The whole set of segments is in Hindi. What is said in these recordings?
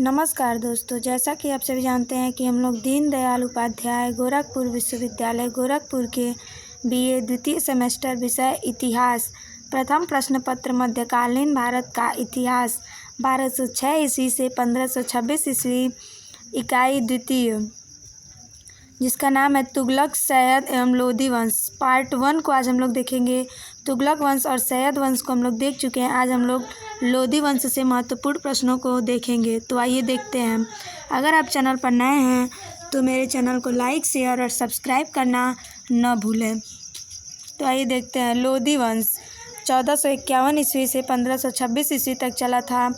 नमस्कार दोस्तों, जैसा कि आप सभी जानते हैं कि हम लोग दीनदयाल उपाध्याय गोरखपुर विश्वविद्यालय गोरखपुर के बीए द्वितीय सेमेस्टर विषय इतिहास प्रथम प्रश्न पत्र मध्यकालीन भारत का इतिहास 1206 ईस्वी से 1526 ईस्वी इकाई द्वितीय, जिसका नाम है तुगलक, सैयद एवं लोदी वंश। पार्ट 1 को आज हम लोग देखेंगे। तुगलक वंश और सैयद वंश को हम लोग देख चुके हैं। आज हम लोग लोदी वंश से महत्वपूर्ण प्रश्नों को देखेंगे। तो आइए देखते हैं। अगर आप चैनल पर नए हैं तो मेरे चैनल को लाइक, शेयर और सब्सक्राइब करना न भूलें। तो आइए देखते हैं। लोदी वंश 1451 ईस्वी से 1526 ईस्वी तक चला था।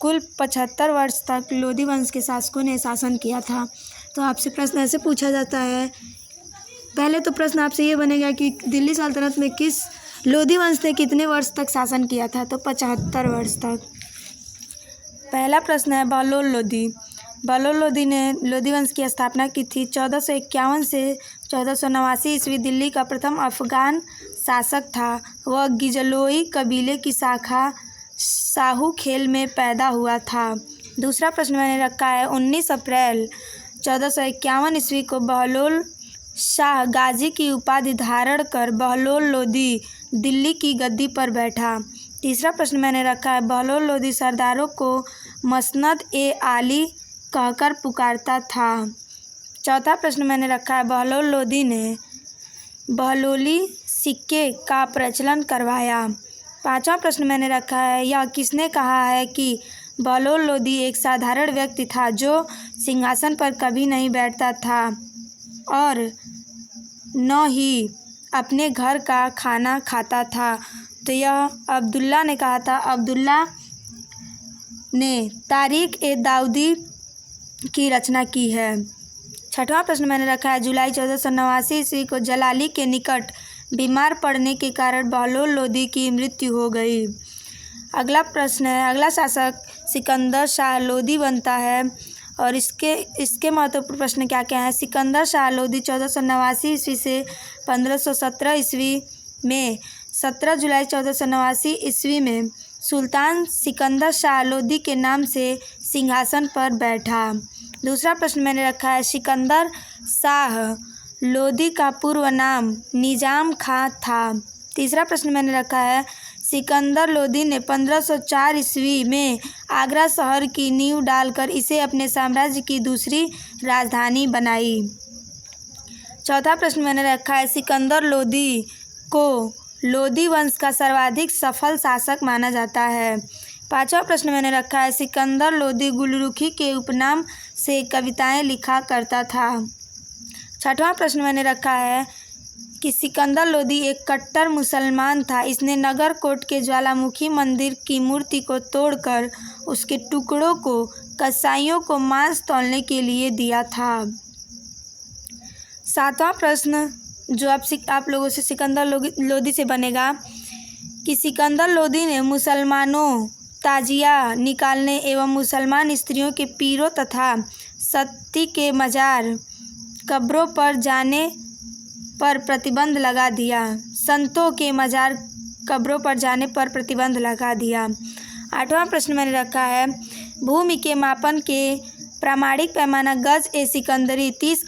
कुल 75 वर्ष तक लोदी वंश के शासकों ने शासन किया था। तो आपसे प्रश्न ऐसे पूछा जाता है। पहले तो प्रश्न आपसे ये बनेगा कि दिल्ली सल्तनत में किस लोदी वंश ने कितने वर्ष तक शासन किया था? तो 75 वर्ष तक। पहला प्रश्न है बहलोल लोदी। बहलोल लोदी ने लोदी वंश की स्थापना की थी। 1451 से 1489 ईस्वी दिल्ली का प्रथम अफगान शासक था। वह गिजलोई कबीले की शाखा साहू खेल में पैदा हुआ था। दूसरा प्रश्न मैंने रखा है 19 अप्रैल 1451 ईस्वी को बहलोल शाह गाजी की उपाधि धारण कर बहलोल लोदी दिल्ली की गद्दी पर बैठा। तीसरा प्रश्न मैंने रखा है बहलोल लोदी सरदारों को मसनद ए आली कहकर पुकारता था। चौथा प्रश्न मैंने रखा है बहलोल लोदी ने बहलोली सिक्के का प्रचलन करवाया। पांचवा प्रश्न मैंने रखा है यह किसने कहा है कि बहलोल लोदी एक साधारण व्यक्ति था जो सिंहासन पर कभी नहीं बैठता था और न ही अपने घर का खाना खाता था? तो यह अब्दुल्ला ने कहा था। अब्दुल्ला ने तारीख ए दाऊदी की रचना की है। छठवां प्रश्न मैंने रखा है जुलाई 1489 ईस्वी को जलाली के निकट बीमार पड़ने के कारण बहलोल लोदी की मृत्यु हो गई। अगला प्रश्न है अगला शासक सिकंदर शाह लोदी बनता है और इसके महत्वपूर्ण प्रश्न क्या क्या हैं। सिकंदर शाह लोदी 1489 ईस्वी से 1517 ईस्वी में 17 जुलाई 1489 ईस्वी में सुल्तान सिकंदर शाह लोदी के नाम से सिंहासन पर बैठा। दूसरा प्रश्न मैंने रखा है सिकंदर शाह लोदी का पूर्व नाम निजाम खां था। तीसरा प्रश्न मैंने रखा है सिकंदर लोदी ने 1504 ईस्वी में आगरा शहर की नींव डालकर इसे अपने साम्राज्य की दूसरी राजधानी बनाई। चौथा प्रश्न मैंने रखा है सिकंदर लोदी को लोदी वंश का सर्वाधिक सफल शासक माना जाता है। पांचवा प्रश्न मैंने रखा है सिकंदर लोदी गुलरुखी के उपनाम से कविताएं लिखा करता था। छठवां प्रश्न मैंने रखा है कि सिकंदर लोदी एक कट्टर मुसलमान था। इसने नगर कोट के ज्वालामुखी मंदिर की मूर्ति को तोड़कर उसके टुकड़ों को कसाईयों को मांस तौलने के लिए दिया था। सातवां प्रश्न जो आप लोगों से सिकंदर लोदी से बनेगा कि सिकंदर लोदी ने मुसलमानों ताजिया निकालने एवं मुसलमान स्त्रियों के पीरों तथा सती के मजार कब्रों पर जाने पर प्रतिबंध लगा दिया। संतों के मजार कब्रों पर जाने पर प्रतिबंध लगा दिया। आठवां प्रश्न मैंने रखा है भूमि के मापन के प्रामाणिक पैमाना गज ए सिकंदरी 30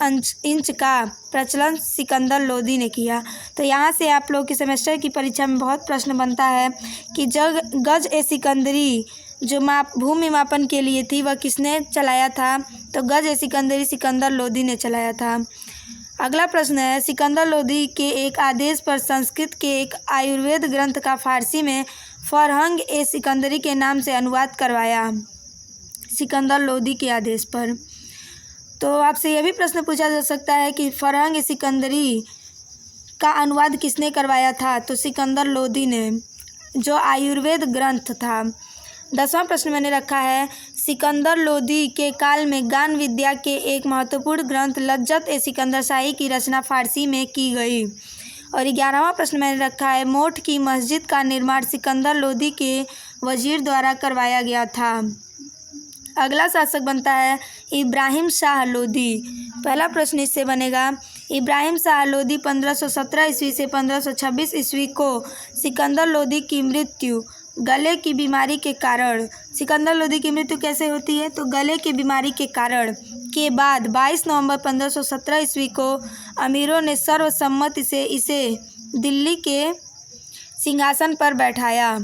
इंच का प्रचलन सिकंदर लोदी ने किया। तो यहाँ से आप लोग के सेमेस्टर की परीक्षा में बहुत प्रश्न बनता है कि गज ए सिकंदरी जो भूमि मापन के लिए थी वह किसने चलाया था? तो गज ए सिकंदरी सिकंदर लोदी ने चलाया था। अगला प्रश्न है सिकंदर लोदी के एक आदेश पर संस्कृत के एक आयुर्वेद ग्रंथ का फारसी में फरहंग ए सिकंदरी के नाम से अनुवाद करवाया। सिकंदर लोदी के आदेश पर। तो आपसे यह भी प्रश्न पूछा जा सकता है कि फरहंग ए सिकंदरी का अनुवाद किसने करवाया था? तो सिकंदर लोदी ने, जो आयुर्वेद ग्रंथ था। 10वां प्रश्न मैंने रखा है सिकंदर लोदी के काल में गान विद्या के एक महत्वपूर्ण ग्रंथ लज्जत ए सिकंदर शाही की रचना फारसी में की गई। और 11वां प्रश्न मैंने रखा है मोठ की मस्जिद का निर्माण सिकंदर लोदी के वजीर द्वारा करवाया गया था। अगला शासक बनता है इब्राहिम शाह लोदी। पहला प्रश्न इससे बनेगा इब्राहिम शाह लोदी 1517 ईस्वी से 1526 ईस्वी को सिकंदर लोदी की मृत्यु गले की बीमारी के कारण सिकंदर लोदी की मृत्यु कैसे होती है? तो गले की बीमारी के कारण के बाद 22 नवंबर 1517 ईस्वी को अमीरों ने सर्वसम्मति से इसे दिल्ली के सिंहासन पर बैठाया।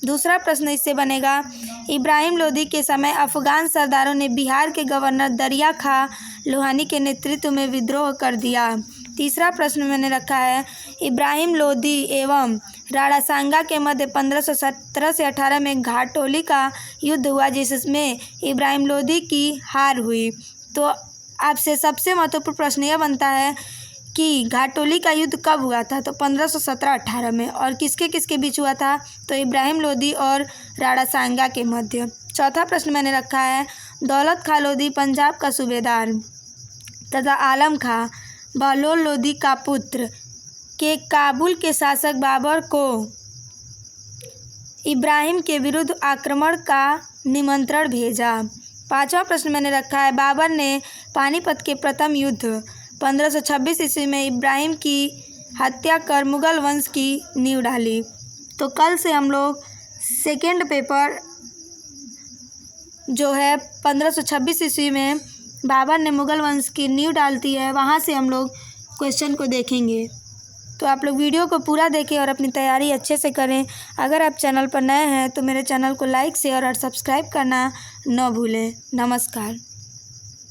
दूसरा प्रश्न इससे बनेगा, इब्राहिम लोदी के समय अफगान सरदारों ने बिहार के गवर्नर दरिया खां लोहानी के नेतृत्व में विद्रोह कर दिया। तीसरा प्रश्न मैंने रखा है, इब्राहिम लोदी एवं राणा सांगा के मध्य 1517 से 18 में घाटोली का युद्ध हुआ, जिसमें इब्राहिम लोदी की हार हुई। तो आपसे सबसे महत्वपूर्ण प्रश्न यह बनता है कि घाटोली का युद्ध कब हुआ था? तो 1517-18 में। और किसके किसके बीच हुआ था? तो इब्राहिम लोदी और राणा सांगा के मध्य। चौथा प्रश्न मैंने रखा है, दौलत खां लोदी पंजाब का सूबेदार तथा आलम खां बहलोल लोदी का पुत्र के काबुल के शासक बाबर को इब्राहिम के विरुद्ध आक्रमण का निमंत्रण भेजा। पांचवा प्रश्न मैंने रखा है, बाबर ने पानीपत के प्रथम युद्ध 1526 ईस्वी में इब्राहिम की हत्या कर मुगल वंश की नींव डाली। तो कल से हम लोग सेकेंड पेपर जो है 1526 ईस्वी में बाबर ने मुगल वंश की नींव डालती है, वहाँ से हम लोग क्वेश्चन को देखेंगे। तो आप लोग वीडियो को पूरा देखें और अपनी तैयारी अच्छे से करें। अगर आप चैनल पर नए हैं तो मेरे चैनल को लाइक शेयर और सब्सक्राइब करना न भूलें। नमस्कार।